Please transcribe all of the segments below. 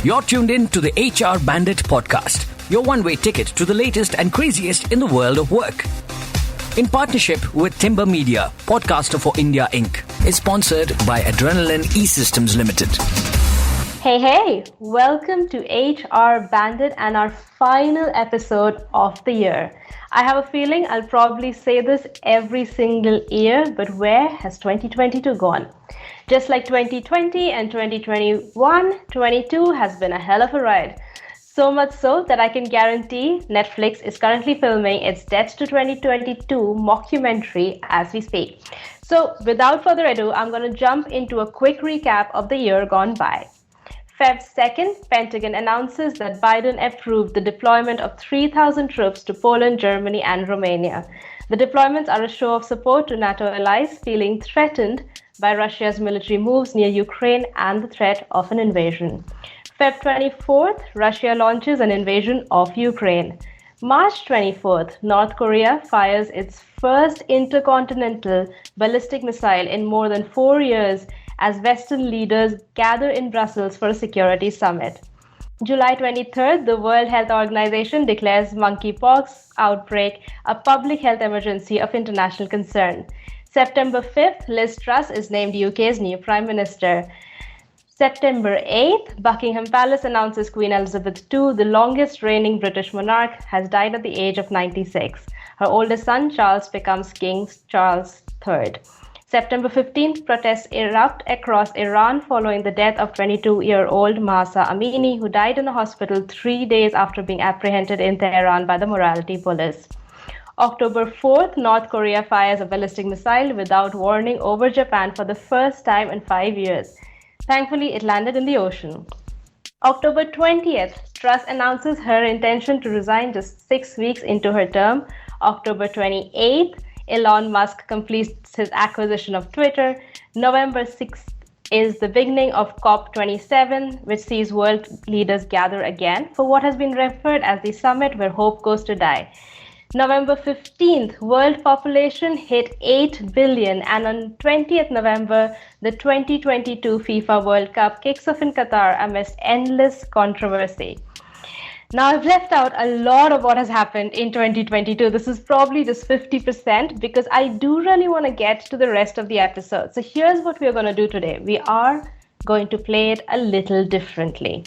You're tuned in to the HR Bandit podcast, your one-way ticket to the latest and craziest in the world of work. In partnership with Timber Media, Podcaster for India Inc. is sponsored by Adrenaline E-Systems Limited. Hey, welcome to HR Bandit and our final episode of the year. I have a feeling I'll probably say this every single year, but where has 2022 gone? Just like 2020 and 2021, 22 has been a hell of a ride. So much so that I can guarantee Netflix is currently filming its Death to 2022 mockumentary as we speak. So without further ado, I'm going to jump into a quick recap of the year gone by. Feb 2nd, Pentagon announces that Biden approved the deployment of 3,000 troops to Poland, Germany, and Romania. The deployments are a show of support to NATO allies feeling threatened by Russia's military moves near Ukraine and the threat of an invasion. Feb 24th, Russia launches an invasion of Ukraine. March 24th, North Korea fires its first intercontinental ballistic missile in more than 4 years as Western leaders gather in Brussels for a security summit. July 23rd, the World Health Organization declares monkeypox outbreak a public health emergency of international concern. September 5th, Liz Truss is named UK's new Prime Minister. September 8th, Buckingham Palace announces Queen Elizabeth II, the longest reigning British monarch, has died at the age of 96. Her oldest son, Charles, becomes King Charles III. September 15th, protests erupt across Iran following the death of 22-year-old Mahsa Amini, who died in a hospital 3 days after being apprehended in Tehran by the morality police. October 4th, North Korea fires a ballistic missile without warning over Japan for the first time in 5 years. Thankfully, it landed in the ocean. October 20th, Truss announces her intention to resign just 6 weeks into her term. October 28th, Elon Musk completes his acquisition of Twitter. November 6th is the beginning of COP27, which sees world leaders gather again for what has been referred as the summit where hope goes to die. November 15th, world population hit 8 billion, and on 20th November, the 2022 FIFA World Cup kicks off in Qatar amidst endless controversy. Now, I've left out a lot of what has happened in 2022. This is probably just 50% because I do really want to get to the rest of the episode. So here's what we're going to do today. We are going to play it a little differently.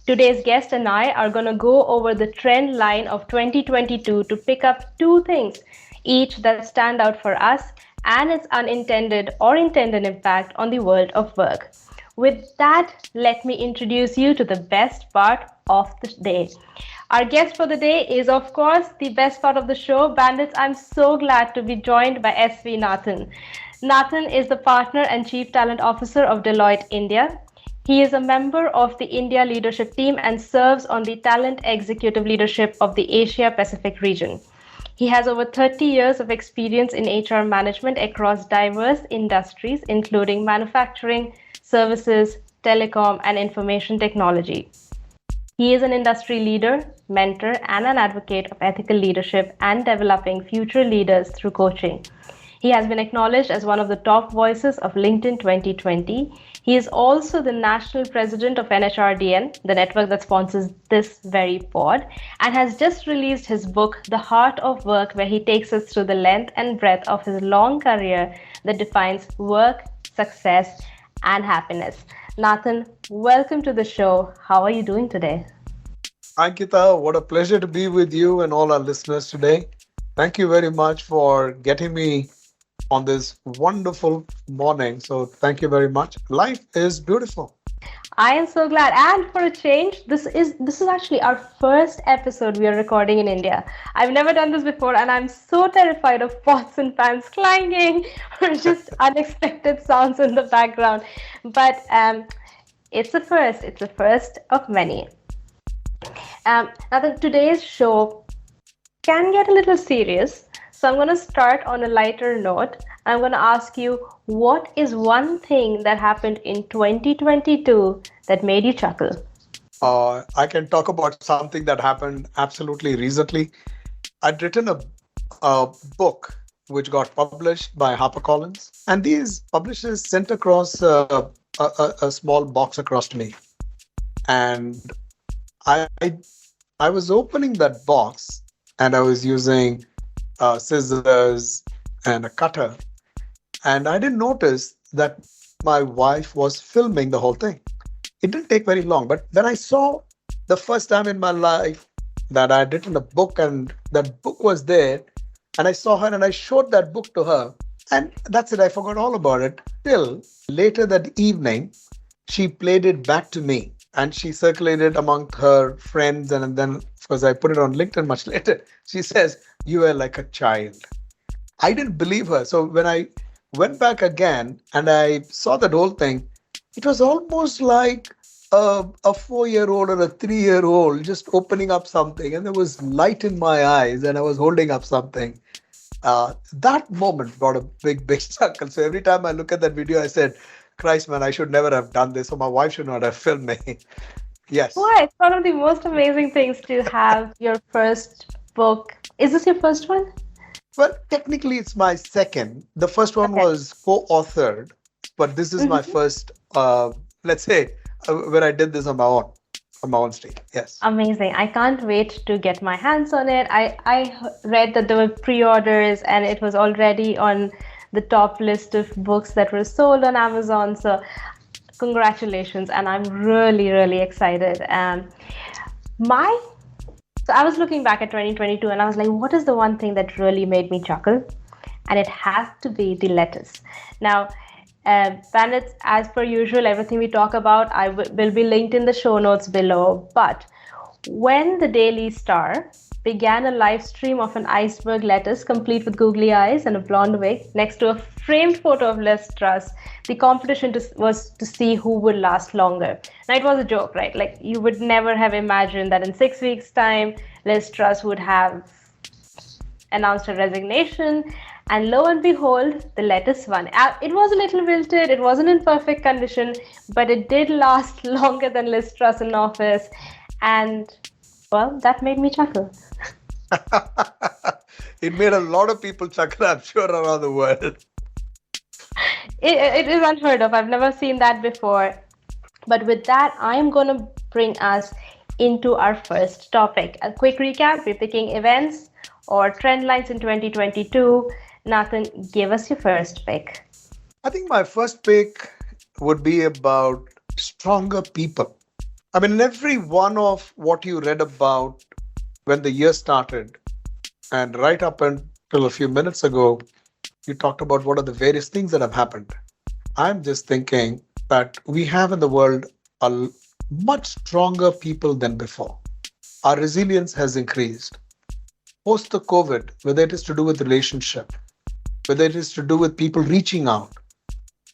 Today's guest and I are going to go over the trend line of 2022 to pick up two things, each that stand out for us and its unintended or intended impact on the world of work. With that, let me introduce you to the best part of the day. Our guest for the day is, of course, the best part of the show, Bandits. I'm so glad to be joined by SV Nathan. Nathan is the partner and chief talent officer of Deloitte India. He is a member of the India leadership team and serves on the talent executive leadership of the Asia Pacific region. He has over 30 years of experience in HR management across diverse industries, including manufacturing, services, telecom, and information technology. He is an industry leader, mentor, and an advocate of ethical leadership and developing future leaders through coaching. He has been acknowledged as one of the top voices of LinkedIn 2020. He is also the national president of NHRDN, the network that sponsors this very pod, and has just released his book, The Heart of Work, where he takes us through the length and breadth of his long career that defines work, success, and happiness. Nathan, welcome to the show. How are you doing today? Ankita, what a pleasure to be with you and all our listeners today. Thank you very much for getting me on this wonderful morning. So thank you very much. Life is beautiful. I am so glad. And for a change, this is actually our first episode we are recording in India. I've never done this before, and I'm so terrified of pots and pans clanging or just unexpected sounds in the background. But it's a first. It's a first of many. Now, today's show can get a little serious. So I'm going to start on a lighter note. I'm going to ask you, what is one thing that happened in 2022 that made you chuckle? I can talk about something that happened absolutely recently. I'd written a book which got published by HarperCollins, and these publishers sent across a small box across to me. And I I was opening that box, and I was using scissors and a cutter, and I didn't notice that my wife was filming the whole thing. It didn't take very long, but when I saw the first time in my life that I had written a book and that book was there, and I saw her and I showed that book to her, and that's it. I forgot all about it. Till later that evening, she played it back to me and she circulated among her friends. And then, of course, I put it on LinkedIn much later. She says, "You are like a child." I didn't believe her. So when I went back again and I saw that whole thing, it was almost like a 4 year old or a 3 year old just opening up something, and there was light in my eyes, and I was holding up something. That moment got a big chuckle. So every time I look at that video, I said, Christ, man, I should never have done this, or my wife should not have filmed me. Yes. Why? It's one of the most amazing things to have your first book. Is this your first one? Well, technically, it's my second. The first one Okay. was co-authored, but this is my Mhm. first, let's say, where I did this on my own stage. Yes. Amazing. I can't wait to get my hands on it. Read that there were pre-orders and it was already on the top list of books that were sold on Amazon. So congratulations. And I'm really, really excited. My So I was looking back at 2022 and I was like, what is the one thing that really made me chuckle? And it has to be the lettuce. Now, Bandits, as per usual, everything we talk about will be linked in the show notes below. But when the Daily Star began a live stream of an iceberg lettuce complete with googly eyes and a blonde wig next to a framed photo of Liz Truss, the competition was to see who would last longer. Now, it was a joke, right? Like, you would never have imagined that in 6 weeks' time, Liz Truss would have announced her resignation. And lo and behold, the lettuce won. It was a little wilted, it wasn't in perfect condition, but it did last longer than Liz Truss in office. And, well, that made me chuckle. It made a lot of people chuckle, I'm sure, around the world. It is unheard of. I've never seen that before. But with that, I'm going to bring us into our first topic. A quick recap. We're picking events or trend lines in 2022. Nathan, give us your first pick. I think my first pick would be about stronger people. I mean, in every one of what you read about when the year started, and right up until a few minutes ago, you talked about what are the various things that have happened. I'm just thinking that we have in the world a much stronger people than before. Our resilience has increased. Post the COVID, whether it is to do with relationship, whether it is to do with people reaching out,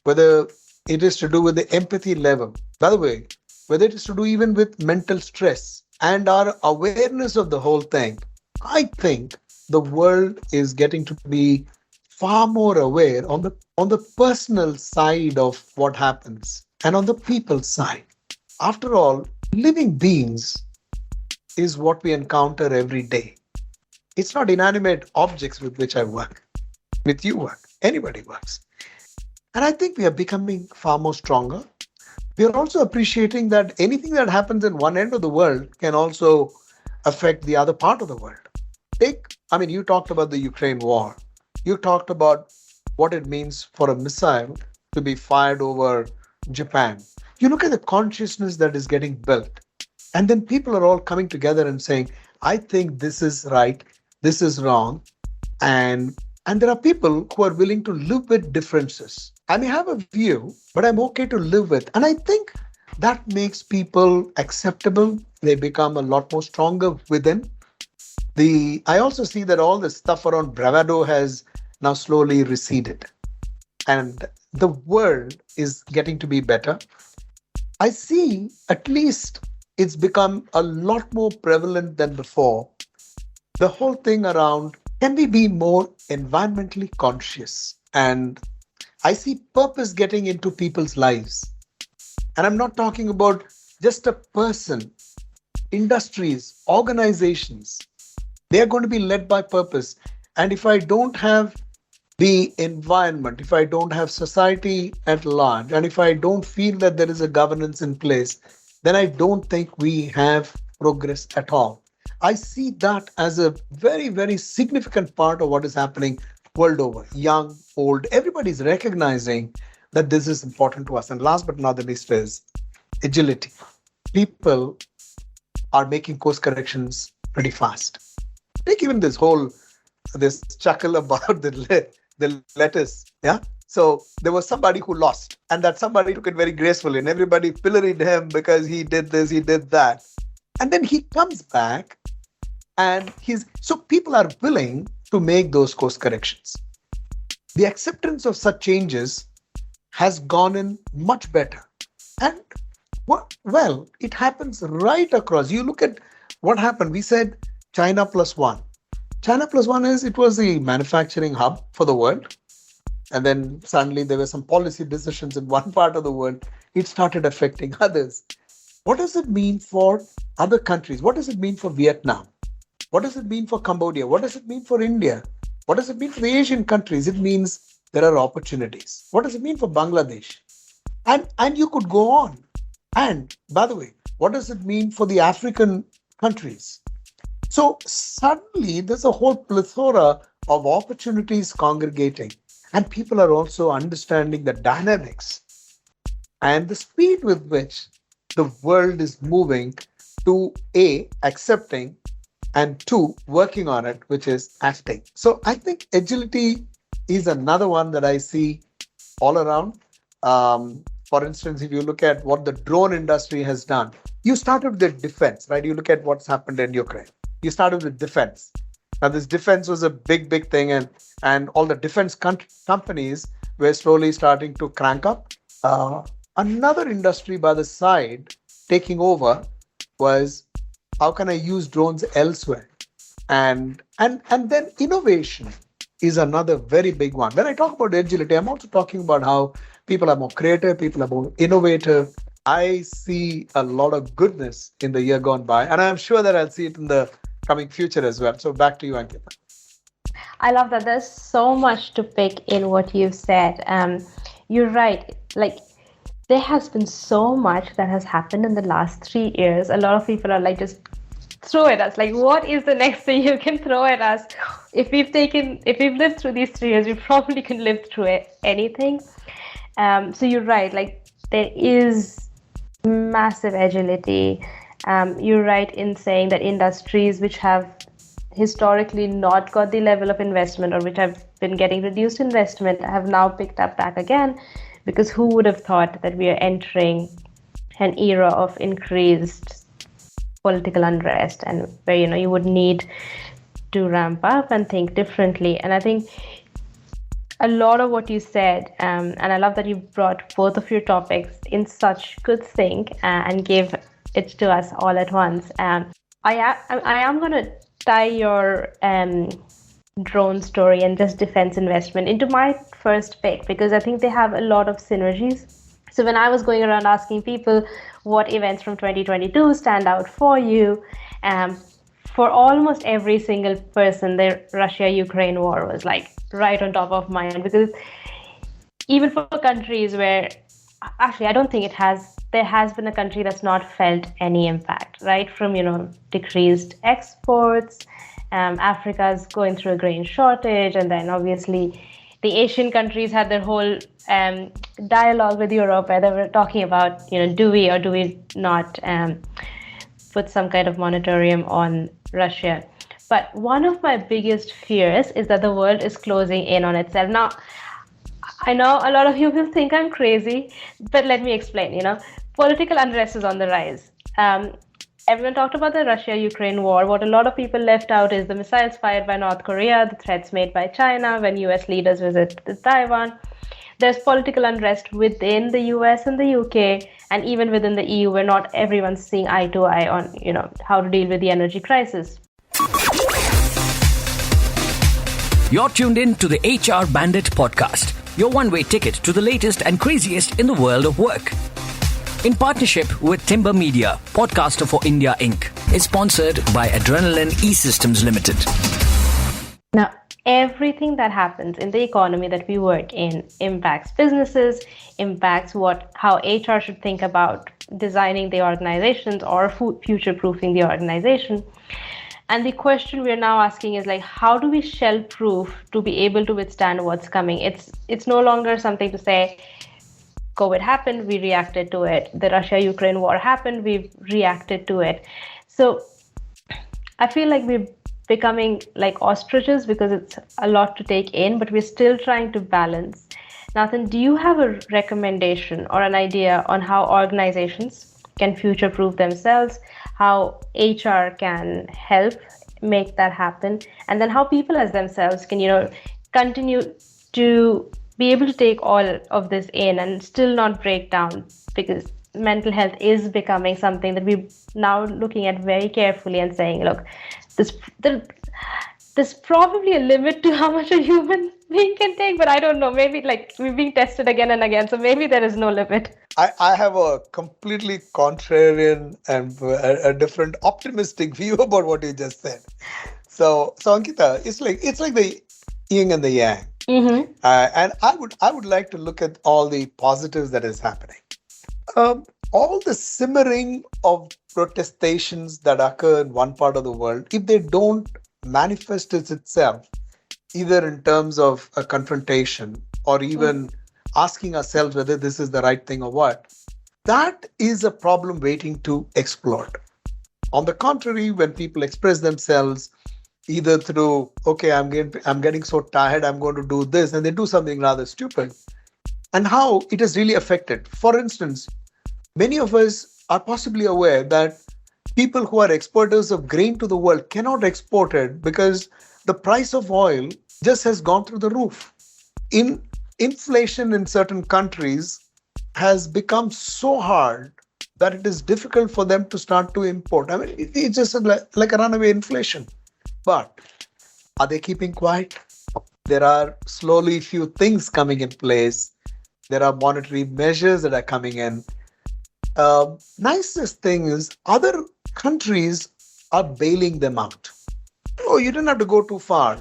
whether it is to do with the empathy level. By the way, whether it is to do even with mental stress and our awareness of the whole thing, I think the world is getting to be far more aware on the personal side of what happens and on the people side. After all, living beings is what we encounter every day. It's not inanimate objects with which I work, with you work, anybody works. And I think we are becoming far more stronger. We are also appreciating that anything that happens in one end of the world can also affect the other part of the world. You talked about the Ukraine war. You talked about what it means for a missile to be fired over Japan. You look at the consciousness that is getting built, and then people are all coming together and saying, I think this is right, this is wrong, and there are people who are willing to live with differences. I may have a view, but I'm okay to live with. And I think that makes people acceptable. They become a lot more stronger within. I also see that all the stuff around bravado has now slowly receded. And the world is getting to be better. I see at least it's become a lot more prevalent than before. The whole thing around, can we be more environmentally conscious? And I see purpose getting into people's lives. And I'm not talking about just a person, industries, organizations. They are going to be led by purpose. And if I don't have the environment, if I don't have society at large, and if I don't feel that there is a governance in place, then I don't think we have progress at all. I see that as a very, very significant part of what is happening world over. Young, old, everybody's recognizing that this is important to us. And last but not the least is agility. People are making course corrections pretty fast. Take even this chuckle about the lettuce. Yeah. So there was somebody who lost, and that somebody took it very gracefully, and everybody pilloried him because he did this, he did that. And then he comes back, and so people are willing to make those course corrections. The acceptance of such changes has gone in much better. And well, it happens right across. You look at what happened. We said China plus one. China plus one it was the manufacturing hub for the world. And then suddenly there were some policy decisions in one part of the world. It started affecting others. What does it mean for other countries? What does it mean for Vietnam? What does it mean for Cambodia? What does it mean for India? What does it mean for the Asian countries? It means there are opportunities. What does it mean for Bangladesh? And you could go on. And by the way, what does it mean for the African countries? So suddenly there's a whole plethora of opportunities congregating, and people are also understanding the dynamics and the speed with which the world is moving to A, accepting, and two, working on it, which is acting. So I think agility is another one that I see all around. For instance, if you look at what the drone industry has done, you started with defense, right? You look at what's happened in Ukraine. You started with defense. Now, this defense was a big thing, and all the defense companies were slowly starting to crank up. Another industry by the side taking over was, how can I use drones elsewhere? And then innovation is another very big one. When I talk about agility, I'm also talking about how people are more creative, people are more innovative. I see a lot of goodness in the year gone by, and I'm sure that I'll see it in the coming future as well. So back to you, Ankita. I love that. There's so much to pick in what you've said. You're right. Like, there has been so much that has happened in the last 3 years. A lot of people are like, just throw at us. Like, what is the next thing you can throw at us? If we've lived through these 3 years, we probably can live through anything. So you're right. Like, there is massive agility. You're right in saying that industries which have historically not got the level of investment, or which have been getting reduced investment, have now picked up back again, because who would have thought that we are entering an era of increased political unrest, and where you would need to ramp up and think differently. And I think a lot of what you said, and I love that you brought both of your topics in such good sync and gave it to us all at once. I am going to tie your drone story and just defense investment into my first pick, because I think they have a lot of synergies. So when I was going around asking people what events from 2022 stand out for you, for almost every single person, the Russia-Ukraine war was like right on top of mind, because even for countries where, actually, I don't think there has been a country that's not felt any impact, right? From, decreased exports, Africa's going through a grain shortage, and then obviously the Asian countries had their whole dialogue with Europe where they were talking about, do we or do we not put some kind of moratorium on Russia. But one of my biggest fears is that the world is closing in on itself. Now, I know a lot of you will think I'm crazy, but let me explain. Political unrest is on the rise. Everyone talked about the Russia-Ukraine war. What a lot of people left out is the missiles fired by North Korea, the threats made by China when US leaders visit Taiwan. There's political unrest within the US and the UK, and even within the EU, where not everyone's seeing eye to eye on, how to deal with the energy crisis. You're tuned in to the HR Bandit podcast, your one-way ticket to the latest and craziest in the world of work. In partnership with Timber Media, podcaster for India Inc. is sponsored by Adrenaline E-Systems Limited. Now, everything that happens in the economy that we work in impacts businesses, impacts how HR should think about designing the organizations or future proofing the organization. And the question we're now asking is like, how do we shell proof to be able to withstand what's coming? It's no longer something to say, COVID happened, we reacted to it. The Russia-Ukraine war happened, we've reacted to it. So I feel like we're becoming like ostriches because it's a lot to take in, but we're still trying to balance. Nathan, do you have a recommendation or an idea on how organizations can future-proof themselves, how HR can help make that happen, and then how people as themselves can, continue to be able to take all of this in and still not break down, because mental health is becoming something that we're now looking at very carefully and saying, look, there's probably a limit to how much a human being can take, but I don't know, maybe like we're being tested again and again, so maybe there is no limit. I have a completely contrarian and a different optimistic view about what you just said. So Ankita, it's like the yin and the yang. Mm-hmm. And I would like to look at all the positives that is happening. All the simmering of protestations that occur in one part of the world, if they don't manifest itself, either in terms of a confrontation or even asking ourselves whether this is the right thing or what, that is a problem waiting to explode. On the contrary, when people express themselves either through, okay, I'm getting so tired, I'm going to do this, and they do something rather stupid, and how it has really affected. For instance, many of us are possibly aware that people who are exporters of grain to the world cannot export it because the price of oil just has gone through the roof. Inflation in certain countries has become so hard that it is difficult for them to start to import. I mean, it's just like a runaway inflation. But are they keeping quiet? There are slowly few things coming in place. There are monetary measures that are coming in. Nicest thing is other countries are bailing them out. Oh, you didn't have to go too far.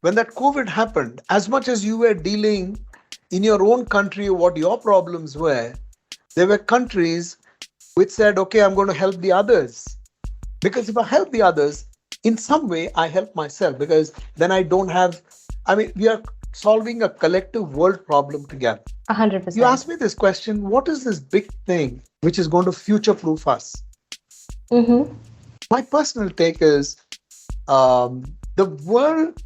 When that COVID happened, as much as you were dealing in your own country what your problems were, there were countries which said, okay, I'm going to help the others. Because if I help the others, in some way, I help myself, because then I don't have, we are solving a collective world problem together. 100%. You asked me this question, what is this big thing which is going to future-proof us? Mm-hmm. My personal take is the world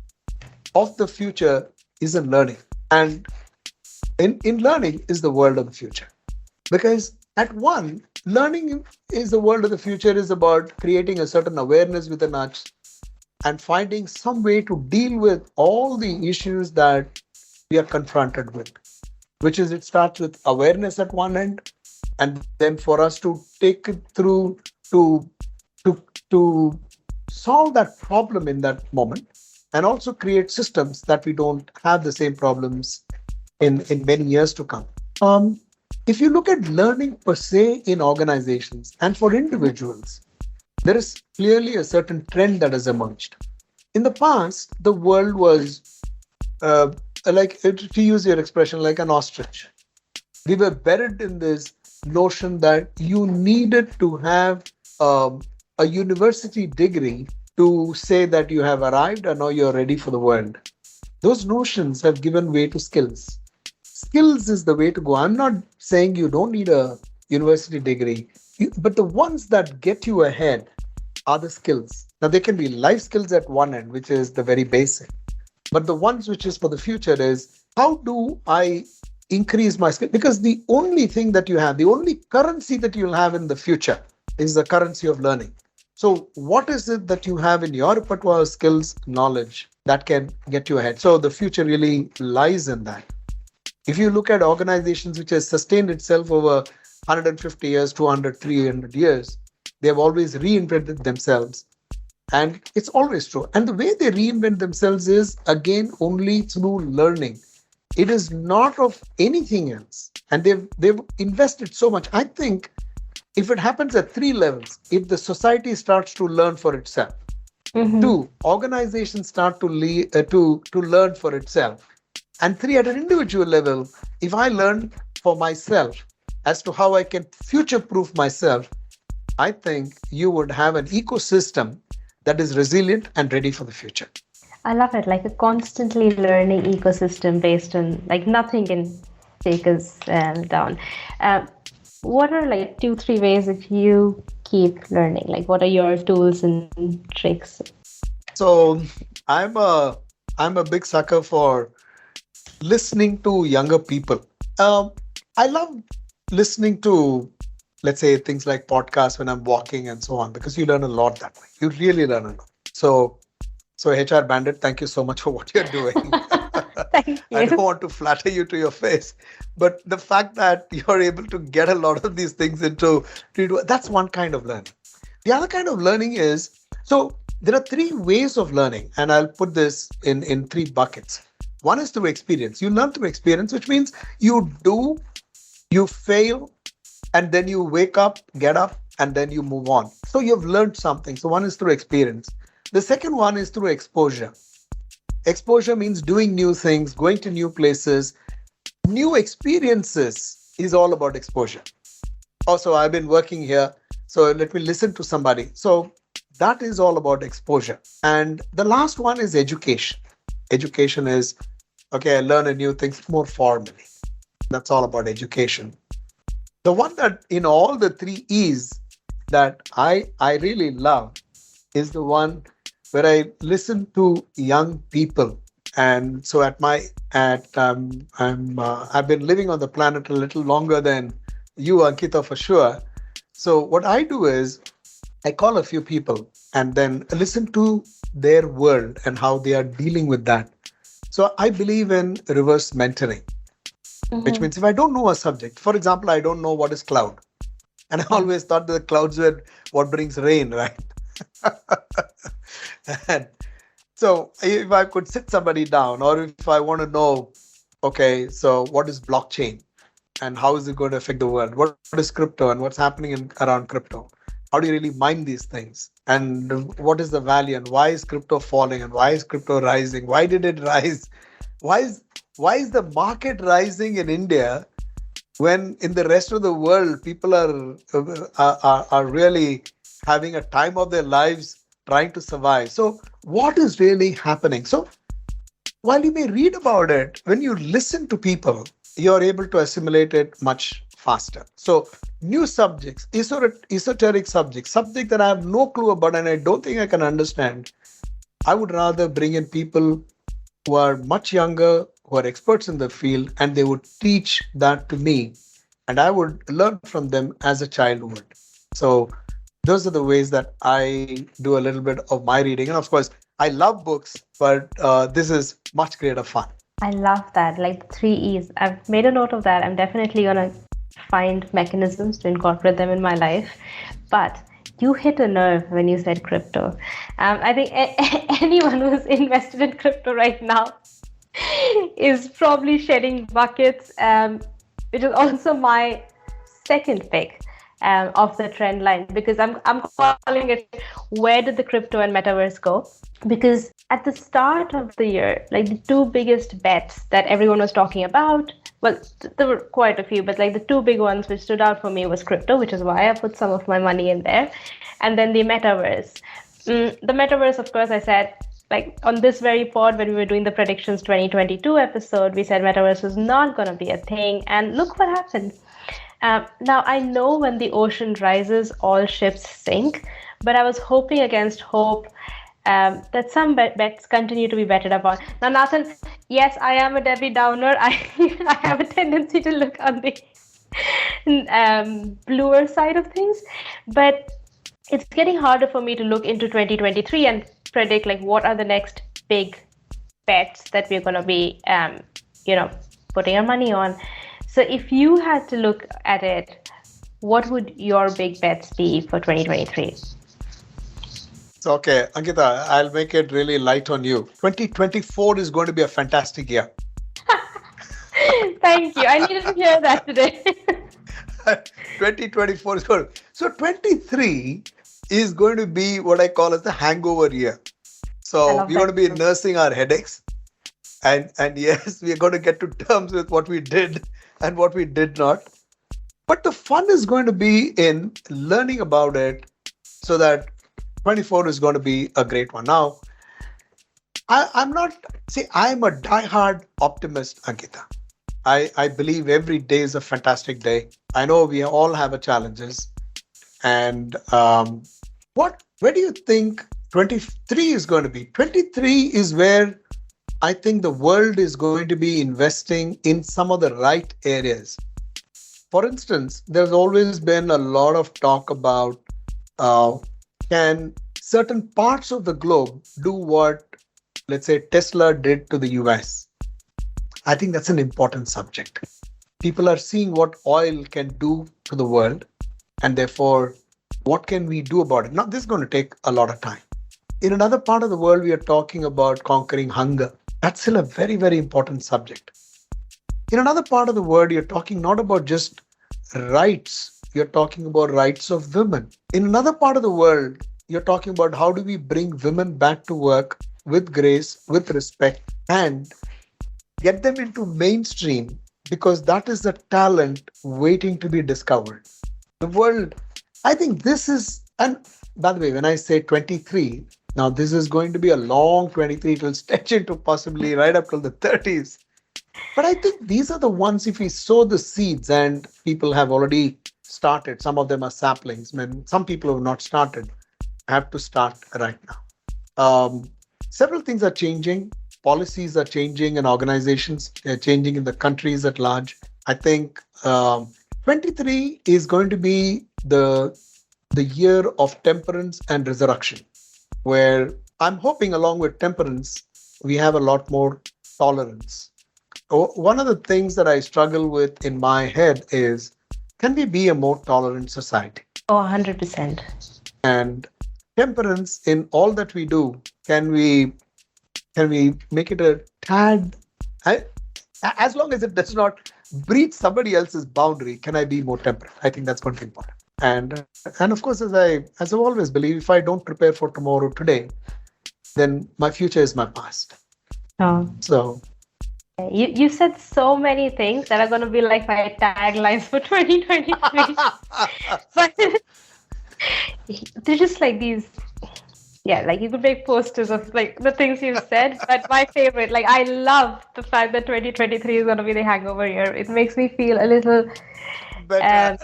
of the future is in learning. And in learning is the world of the future. Because at one, learning is the world of the future is about creating a certain awareness within us and finding some way to deal with all the issues that we are confronted with, which is it starts with awareness at one end, and then for us to take it through to solve that problem in that moment, and also create systems that we don't have the same problems in many years to come. If you look at learning per se in organizations and for individuals, there is clearly a certain trend that has emerged. In the past, the world was, to use your expression, like an ostrich. We were buried in this notion that you needed to have a university degree to say that you have arrived and now you're ready for the world. Those notions have given way to skills. Skills is the way to go. I'm not saying you don't need a university degree, but the ones that get you ahead are the skills. Now, they can be life skills at one end, which is the very basic. But the ones which is for the future is, how do I increase my skill? Because the only thing that you have, the only currency that you'll have in the future is the currency of learning. So what is it that you have in your repertoire of skills, knowledge that can get you ahead? So the future really lies in that. If you look at organizations which has sustained itself over 150 years, 200, 300 years, they have always reinvented themselves. And it's always true. And the way they reinvent themselves is, again, only through learning. It is not of anything else. And they've invested so much. I think if it happens at three levels, if the society starts to learn for itself, two, organizations start to learn for itself, and three, at an individual level, if I learn for myself as to how I can future proof myself, I think you would have an ecosystem that is resilient and ready for the future. I love it, like a constantly learning ecosystem based on like nothing can take us down. Um, what are like two, three ways that you keep learning? Like, what are your tools and tricks? So I'm a I'm a big sucker for listening to younger people. Um, I love listening to, let's say, things like podcasts when I'm walking and so on, because you learn a lot that way. You really learn a lot. So HR Bandit, thank you so much for what you're doing. Thank I don't you. want to flatter you to your face, but the fact that you're able to get a lot of these things that's one kind of learning. The other kind of learning is, so there are three ways of learning, and I'll put this in three buckets. One is through experience. You learn through experience, which means you do, you fail, and then you wake up, get up, and then you move on. So you've learned something. So one is through experience. The second one is through exposure. Exposure means doing new things, going to new places, new experiences is all about exposure. Also, I've been working here, so let me listen to somebody. So that is all about exposure. And the last one is education. Education is, okay, I learn a new thing more formally. That's all about education. The one that in all the three E's that I really love is the one where I listen to young people. And so I've been living on the planet a little longer than you, Ankita, for sure. So what I do is I call a few people and then listen to their world and how they are dealing with that. So I believe in reverse mentoring, which Mhm. means if I don't know a subject, for example, I don't know what is cloud. And I always thought that the clouds were what brings rain, right? And so if I could sit somebody down, or if I want to know, okay, so what is blockchain and how is it going to affect the world? What is crypto and what's happening around crypto? How do you really mine these things? And what is the value and why is crypto falling and why is crypto rising? Why did it rise? Why is why is the market rising in India when in the rest of the world people are really having a time of their lives trying to survive? So what is really happening? So while you may read about it, when you listen to people, you're able to assimilate it much faster. So new subjects, esoteric subjects, subject that I have no clue about and I don't think I can understand, I would rather bring in people who are much younger, who are experts in the field, and they would teach that to me, and I would learn from them as a child would. So those are the ways that I do a little bit of my reading. And of course, I love books, but this is much greater fun. I love that, like the three E's. I've made a note of that. I'm definitely gonna find mechanisms to incorporate them in my life. But you hit a nerve when you said crypto. I think anyone who's invested in crypto right now is probably shedding buckets, which is also my second pick of the trend line, because I'm calling it where did the crypto and metaverse go? Because at the start of the year, like the two biggest bets that everyone was talking about, well, there were quite a few, but like the two big ones which stood out for me was crypto, which is why I put some of my money in there, and then the metaverse. The metaverse, of course, I said, like on this very pod when we were doing the predictions 2022 episode, we said metaverse was not going to be a thing, and look what happened. Now I know when the ocean rises, all ships sink, but I was hoping against hope that some bets continue to be betted upon. Now, Nathan, yes, I am a Debbie Downer. I have a tendency to look on the bluer side of things, but it's getting harder for me to look into 2023 and predict like what are the next big bets that we're going to be, putting our money on. So if you had to look at it, what would your big bets be for 2023? So, okay, Ankita, I'll make it really light on you. 2024 is going to be a fantastic year. Thank you. I needed to hear that today. 2024 is good. So 23 is going to be what I call as the hangover year. So we're going to be nursing our headaches. And yes, we're going to get to terms with what we did and what we did not. But the fun is going to be in learning about it so that 24 is going to be a great one. Now, I'm not, see, I'm a diehard optimist, Ankita. I believe every day is a fantastic day. I know we all have our challenges. And where do you think 23 is going to be? 23 is where I think the world is going to be investing in some of the right areas. For instance, there's always been a lot of talk about uh, can certain parts of the globe do what, let's say, Tesla did to the US? I think that's an important subject. People are seeing what oil can do to the world, and therefore, what can we do about it? Now, this is going to take a lot of time. In another part of the world, we are talking about conquering hunger. That's still a very, very important subject. In another part of the world, you're talking not about just rights, you're talking about rights of women. In another part of the world, you're talking about how do we bring women back to work with grace, with respect, and get them into mainstream because that is the talent waiting to be discovered. The world, I think this is, and by the way, when I say 23, now this is going to be a long 23, it will stretch into possibly right up till the 30s. But I think these are the ones, if we sow the seeds, and people have already started, some of them are saplings, some people have not started, have to start right now. Several things are changing. Policies are changing and organizations are changing in the countries at large. I think 23 is going to be the year of temperance and resurrection, where I'm hoping along with temperance, we have a lot more tolerance. One of the things that I struggle with in my head is, can we be a more tolerant society? Oh, 100%. And temperance in all that we do, can we make it a tad, as long as it does not breach somebody else's boundary, can I be more temperate? I think that's going to be important. And of course, as I've always believed, if I don't prepare for tomorrow today, then my future is my past. Oh. So you said so many things that are going to be like my taglines for 2023. But they're just like these. Yeah, like you could make posters of like the things you said, but my favorite, like I love the fact that 2023 is going to be the hangover year. It makes me feel a little I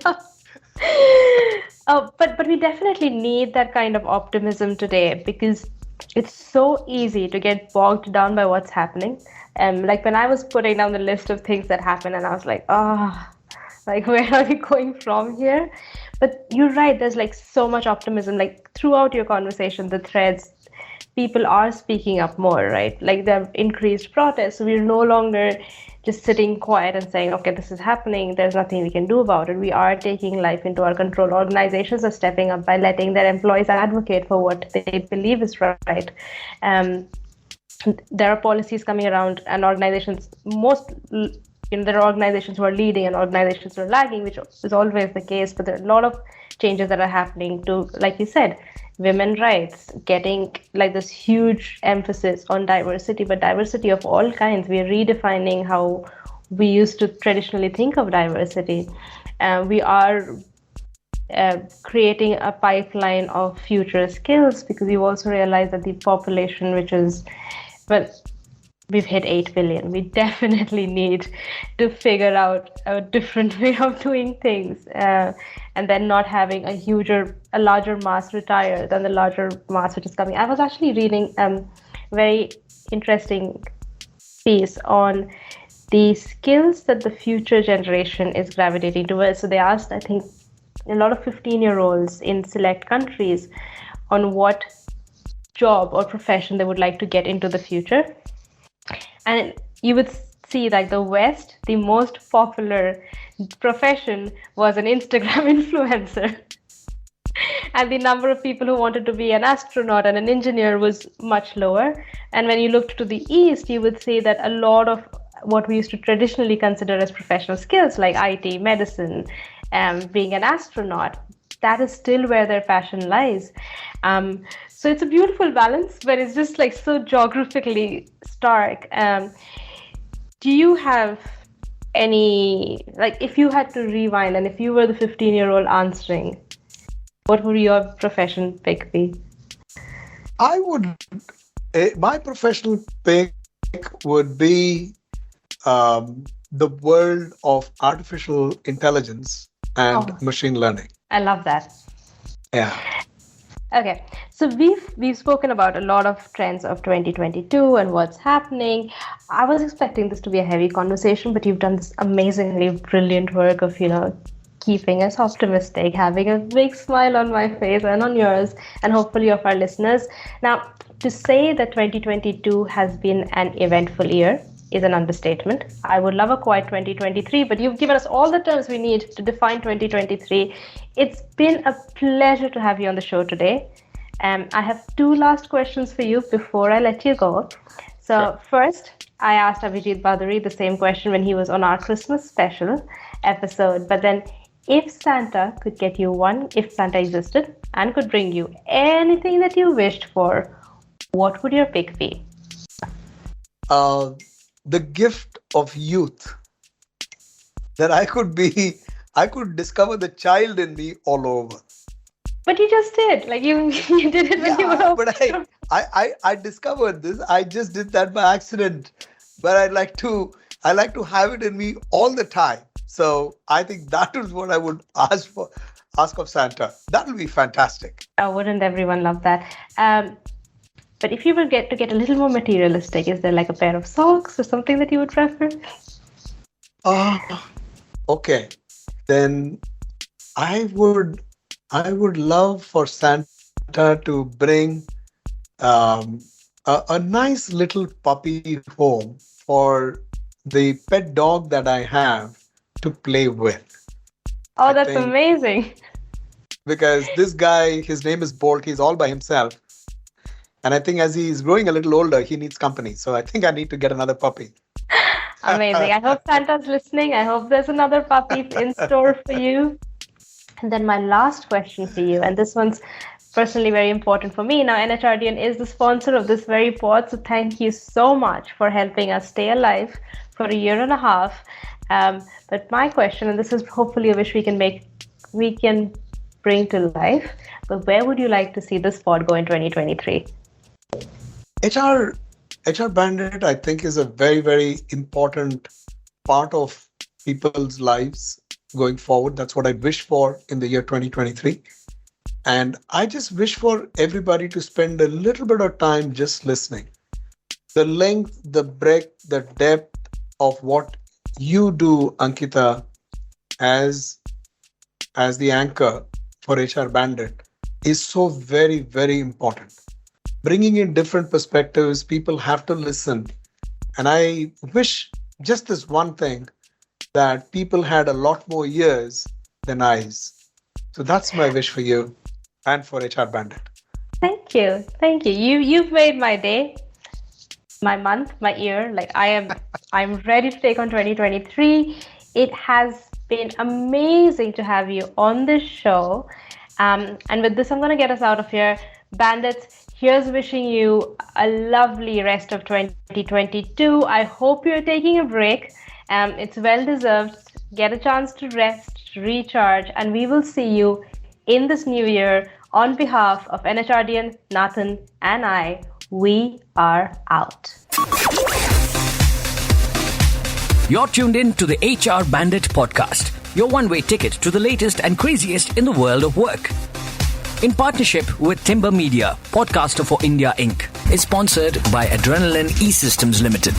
know. Oh, but we definitely need that kind of optimism today because it's so easy to get bogged down by what's happening. Like when I was putting down the list of things that happened, and I was like, like where are we going from here? But you're right, there's like so much optimism, like throughout your conversation, the threads, people are speaking up more, right? Like there are increased protests. So we're no longer just sitting quiet and saying, okay, this is happening, there's nothing we can do about it. We are taking life into our control. Organizations are stepping up by letting their employees advocate for what they believe is right. There are policies coming around, and organizations, there are organizations who are leading and organizations who are lagging, which is always the case, but there are a lot of changes that are happening to, like you said, women rights, getting like this huge emphasis on diversity, but diversity of all kinds. We are redefining how we used to traditionally think of diversity. We are creating a pipeline of future skills because you also realize that the population, which is, well, we've hit 8 billion. We definitely need to figure out a different way of doing things, and then not having a larger mass retire than the larger mass which is coming. I was actually reading a very interesting piece on the skills that the future generation is gravitating towards. So they asked, I think, a lot of 15-year-olds in select countries on what job or profession they would like to get into the future. And you would see like the West, the most popular profession was an Instagram influencer. And the number of people who wanted to be an astronaut and an engineer was much lower. And when you looked to the East, you would see that a lot of what we used to traditionally consider as professional skills like IT, medicine, being an astronaut, that is still where their passion lies. So it's a beautiful balance, but it's just like so geographically stark. Do you have like if you had to rewind and if you were the 15-year-old answering, what would your profession pick be? I would, my professional pick would be the world of artificial intelligence and machine learning. I love that. Yeah. Okay, so we've spoken about a lot of trends of 2022 and what's happening. I was expecting this to be a heavy conversation, but you've done this amazingly brilliant work of, keeping us optimistic, having a big smile on my face and on yours, and hopefully of our listeners. Now, to say that 2022 has been an eventful year is an understatement. I would love a quiet 2023, but you've given us all the terms we need to define 2023. It's been a pleasure to have you on the show today. I have two last questions for you before I let you go. So sure. First, I asked Abhijit Baduri the same question when he was on our Christmas special episode. But then, if Santa existed and could bring you anything that you wished for, what would your pick be? The gift of youth. That I could discover the child in me all over. But you just did. Like you did it when you were over. But I discovered this. I just did that by accident. But I like to have it in me all the time. So I think that is what I would ask of Santa. That will be fantastic. Oh, wouldn't everyone love that? But if you were to get a little more materialistic, is there like a pair of socks or something that you would prefer? Okay. Then I would love for Santa to bring a nice little puppy home for the pet dog that I have to play with. Oh, that's amazing. Because this guy, his name is Bolt, he's all by himself. And I think as he's growing a little older, he needs company. So I think I need to get another puppy. Amazing. I hope Santa's listening. I hope there's another puppy in store for you. And then my last question for you, and this one's personally very important for me. Now, NHRDN is the sponsor of this very pod. So thank you so much for helping us stay alive for a year and a half. But my question, and this is hopefully a wish we can bring to life, but where would you like to see this pod go in 2023? HR Bandit, I think, is a very, very important part of people's lives going forward. That's what I wish for in the year 2023. And I just wish for everybody to spend a little bit of time just listening. The length, the breadth, the depth of what you do, Ankita, as the anchor for HR Bandit is so very, very important. Bringing in different perspectives, people have to listen. And I wish just this one thing, that people had a lot more ears than eyes. So that's my wish for you and for HR Bandit. Thank you. You've made my day, my month, my year. Like I'm ready to take on 2023. It has been amazing to have you on this show. And with this, I'm going to get us out of here. Bandits, here's wishing you a lovely rest of 2022. I hope you're taking a break. It's well deserved. Get a chance to rest, recharge, and we will see you in this new year. On behalf of NHRDN, Nathan, and I, we are out. You're tuned in to the HR Bandit podcast, your one-way ticket to the latest and craziest in the world of work. In partnership with Timber Media, podcaster for India Inc. is sponsored by Adrenaline E-Systems Limited.